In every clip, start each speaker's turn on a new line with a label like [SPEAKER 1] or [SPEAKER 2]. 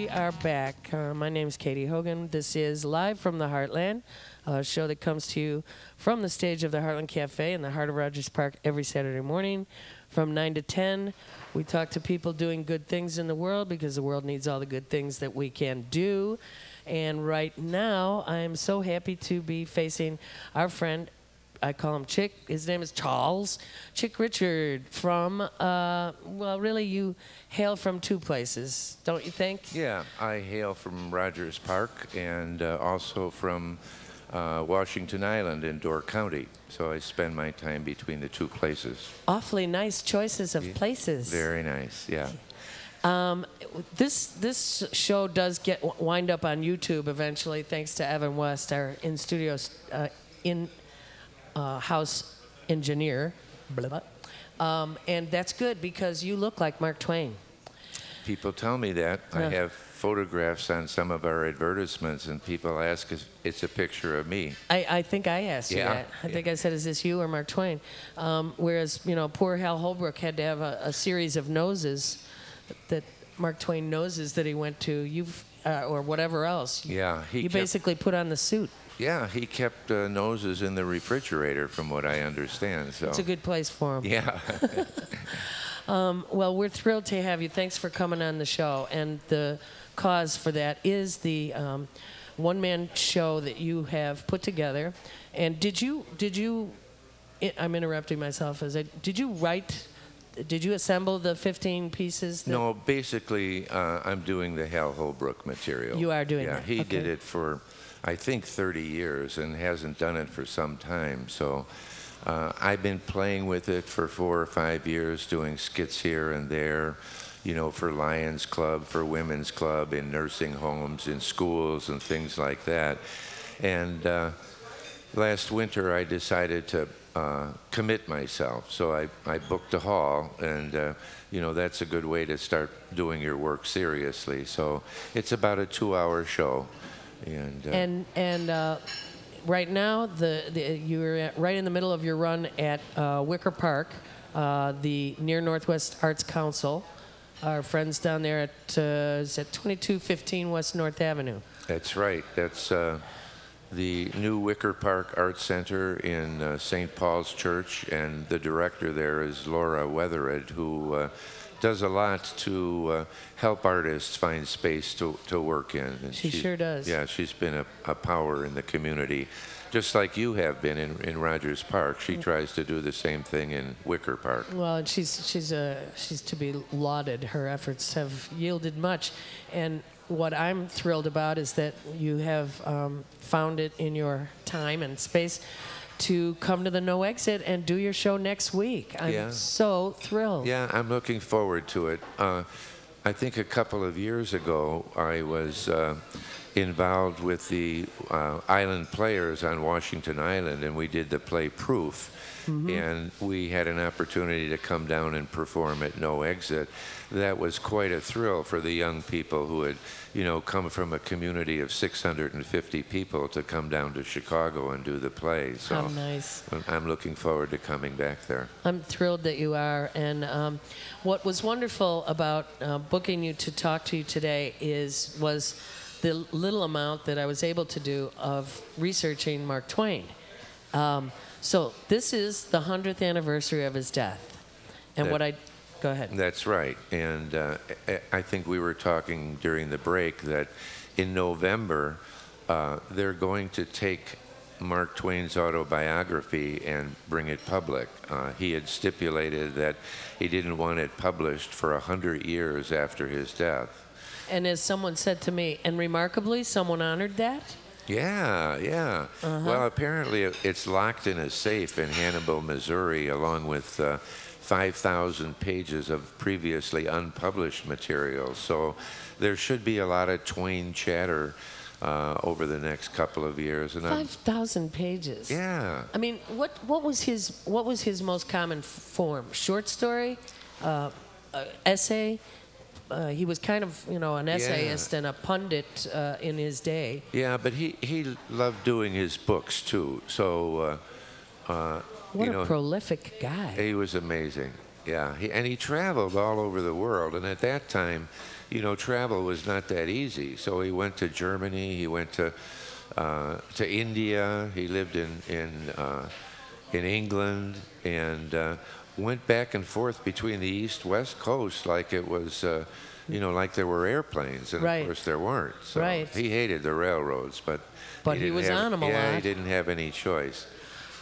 [SPEAKER 1] we are back. My name is Katie Hogan. This is Live from the Heartland, a show that comes to you from the stage of the Heartland Cafe in the heart of Rogers Park every Saturday morning from 9 to 10. We talk to people doing good things in the world because the world needs all the good things that we can do. And right now, I'm so happy to be facing our friend, I call him Chick. His name is Charles. Chick Richard from, well, really, you hail from two places, don't you think?
[SPEAKER 2] Yeah, I hail from Rogers Park and also from Washington Island in Door County. So I spend my time between the two places.
[SPEAKER 1] Awfully nice choices of places.
[SPEAKER 2] Very nice, yeah.
[SPEAKER 1] This show does wind up on YouTube eventually, thanks to Evan West, our in-studio house engineer, blah, blah. And that's good because you look like Mark Twain.
[SPEAKER 2] People tell me that. I have photographs on some of our advertisements, and people ask if it's a picture of me.
[SPEAKER 1] I think I asked you that. I think I said, is this you or Mark Twain? Whereas, you know, poor Hal Holbrook had to have a series of noses, that Mark Twain noses that he went to, or whatever else.
[SPEAKER 2] Yeah.
[SPEAKER 1] You basically put on the suit.
[SPEAKER 2] Yeah, he kept noses in the refrigerator, from what I understand. So
[SPEAKER 1] it's a good place for him.
[SPEAKER 2] Yeah.
[SPEAKER 1] Well, we're thrilled to have you. Thanks for coming on the show. And the cause for that is the one-man show that you have put together. And did you? I'm interrupting myself. Did you assemble the 15 pieces?
[SPEAKER 2] No, basically, I'm doing the Hal Holbrook material.
[SPEAKER 1] You are doing that.
[SPEAKER 2] Yeah, he did it for, I think, 30 years and hasn't done it for some time. So I've been playing with it for 4 or 5 years, doing skits here and there, you know, for Lions Club, for Women's Club, in nursing homes, in schools, and things like that. And last winter, I decided to commit myself. So I booked a hall, and you know, that's a good way to start doing your work seriously. So it's about a 2-hour show. And
[SPEAKER 1] right now, you're right in the middle of your run at Wicker Park, the near Northwest Arts Council. Our friends down there at is at 2215 West North Avenue.
[SPEAKER 2] That's right. That's the new Wicker Park Arts Center in St. Paul's Church, and the director there is Laura Weathered, who does a lot to help artists find space to work in. And
[SPEAKER 1] she sure does.
[SPEAKER 2] Yeah, she's been a power in the community, just like you have been in Rogers Park. She tries to do the same thing in Wicker Park.
[SPEAKER 1] Well, and she's to be lauded. Her efforts have yielded much, and what I'm thrilled about is that you have found it in your time and space to come to the No Exit and do your show next week. I'm so thrilled.
[SPEAKER 2] Yeah, I'm looking forward to it. I think a couple of years ago, I was involved with the Island Players on Washington Island, and we did the play Proof. And we had an opportunity to come down and perform at No Exit. That was quite a thrill for the young people who had, you know, come from a community of 650 people to come down to Chicago and do the play. So
[SPEAKER 1] how nice.
[SPEAKER 2] I'm looking forward to coming back there.
[SPEAKER 1] I'm thrilled that you are. And what was wonderful about booking you to talk to you today was the little amount that I was able to do of researching Mark Twain. So this is the 100th anniversary of his death. And go ahead.
[SPEAKER 2] That's right. And I think we were talking during the break that in November, they're going to take Mark Twain's autobiography and bring it public. He had stipulated that he didn't want it published for 100 years after his death.
[SPEAKER 1] And as someone said to me, and remarkably, someone honored that?
[SPEAKER 2] Yeah, yeah. Well, apparently it's locked in a safe in Hannibal, Missouri, along with 5,000 pages of previously unpublished material. So there should be a lot of Twain chatter over the next couple of years. And
[SPEAKER 1] 5,000 pages.
[SPEAKER 2] Yeah.
[SPEAKER 1] I mean, what was his most common form? Short story, essay. He was kind of, you know, an essayist and a pundit in his day.
[SPEAKER 2] Yeah, but he loved doing his books too. So,
[SPEAKER 1] what a prolific guy.
[SPEAKER 2] He was amazing. Yeah, and he traveled all over the world. And at that time, you know, travel was not that easy. So he went to Germany. He went to India. He lived in England, and went back and forth between the East-West coast like it was, you know, like there were airplanes, and
[SPEAKER 1] Right.
[SPEAKER 2] of course there weren't. So
[SPEAKER 1] Right.
[SPEAKER 2] he hated the railroads, but
[SPEAKER 1] But he
[SPEAKER 2] didn't
[SPEAKER 1] was
[SPEAKER 2] have,
[SPEAKER 1] on 'em a
[SPEAKER 2] yeah,
[SPEAKER 1] lot.
[SPEAKER 2] he didn't have any choice.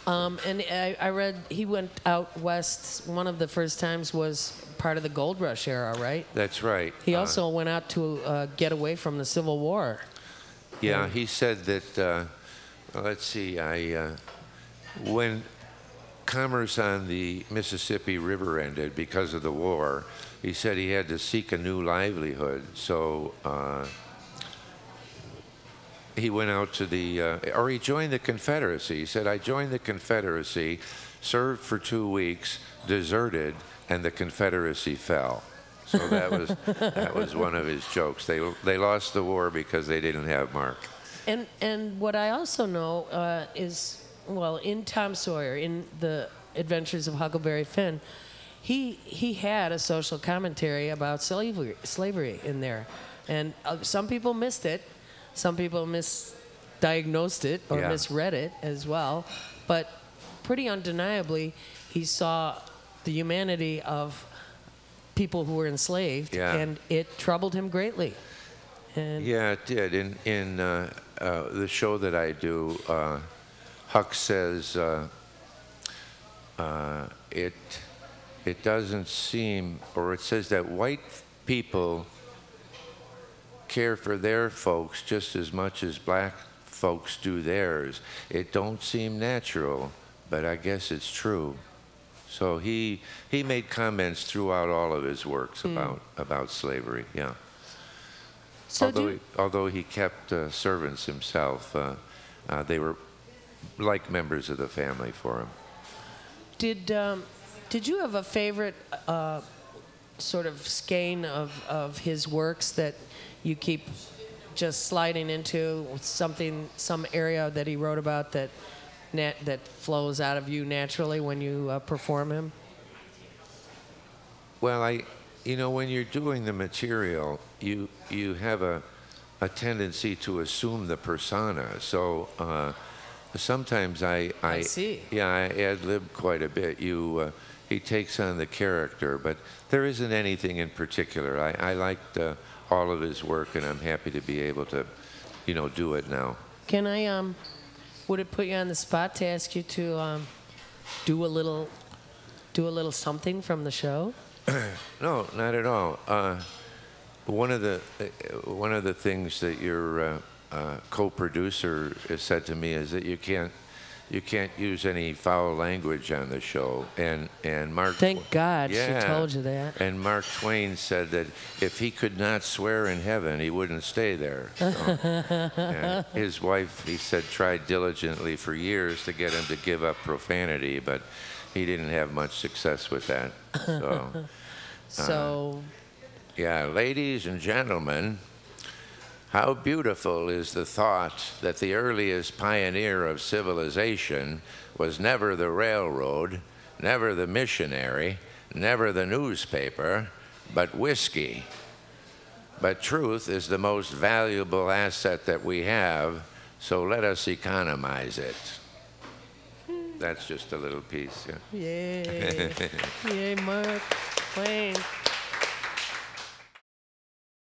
[SPEAKER 1] And I read he went out west. One of the first times was part of the gold rush era, right?
[SPEAKER 2] That's right.
[SPEAKER 1] He also went out to get away from the Civil War.
[SPEAKER 2] Yeah, he said that. Let's see. When commerce on the Mississippi River ended because of the war, he said he had to seek a new livelihood. So he went out to or he joined the Confederacy. He said, I joined the Confederacy, served for 2 weeks, deserted, and the Confederacy fell. So that was one of his jokes. They lost the war because they didn't have Mark.
[SPEAKER 1] And what I also know is, well, in Tom Sawyer, in the Adventures of Huckleberry Finn, he had a social commentary about slavery in there, and some people missed it, some people misdiagnosed it or misread it as well, but pretty undeniably, he saw the humanity of people who were enslaved, and it troubled him greatly. And
[SPEAKER 2] yeah, it did. In the show that I do, Huck says it doesn't seem, or it says that white people care for their folks just as much as black folks do theirs. It don't seem natural, but I guess it's true. So he made comments throughout all of his works about slavery. Yeah. So although he kept servants himself, they were like members of the family for him.
[SPEAKER 1] Did you have a favorite sort of skein of his works that you keep just sliding into, some area that he wrote about that flows out of you naturally when you perform him?
[SPEAKER 2] Well, you know, when you're doing the material, you have a tendency to assume the persona. So sometimes I
[SPEAKER 1] see.
[SPEAKER 2] Yeah, I ad-lib quite a bit. He takes on the character, but there isn't anything in particular. I liked all of his work, and I'm happy to be able to, you know, do it now.
[SPEAKER 1] Can I would it put you on the spot to ask you to do a little something from the show?
[SPEAKER 2] No, not at all. One of the things that your co-producer has said to me is that you can't use any foul language on the show. And Mark.
[SPEAKER 1] Thank God she told you that.
[SPEAKER 2] And Mark Twain said that if he could not swear in heaven, he wouldn't stay there. So, and his wife, he said, tried diligently for years to get him to give up profanity, but he didn't have much success with that. So, yeah, ladies and gentlemen, how beautiful is the thought that the earliest pioneer of civilization was never the railroad, never the missionary, never the newspaper, but whiskey. But truth is the most valuable asset that we have, so let us economize it. That's just a little piece. Yeah.
[SPEAKER 1] Yay. Yay, Mark Twain.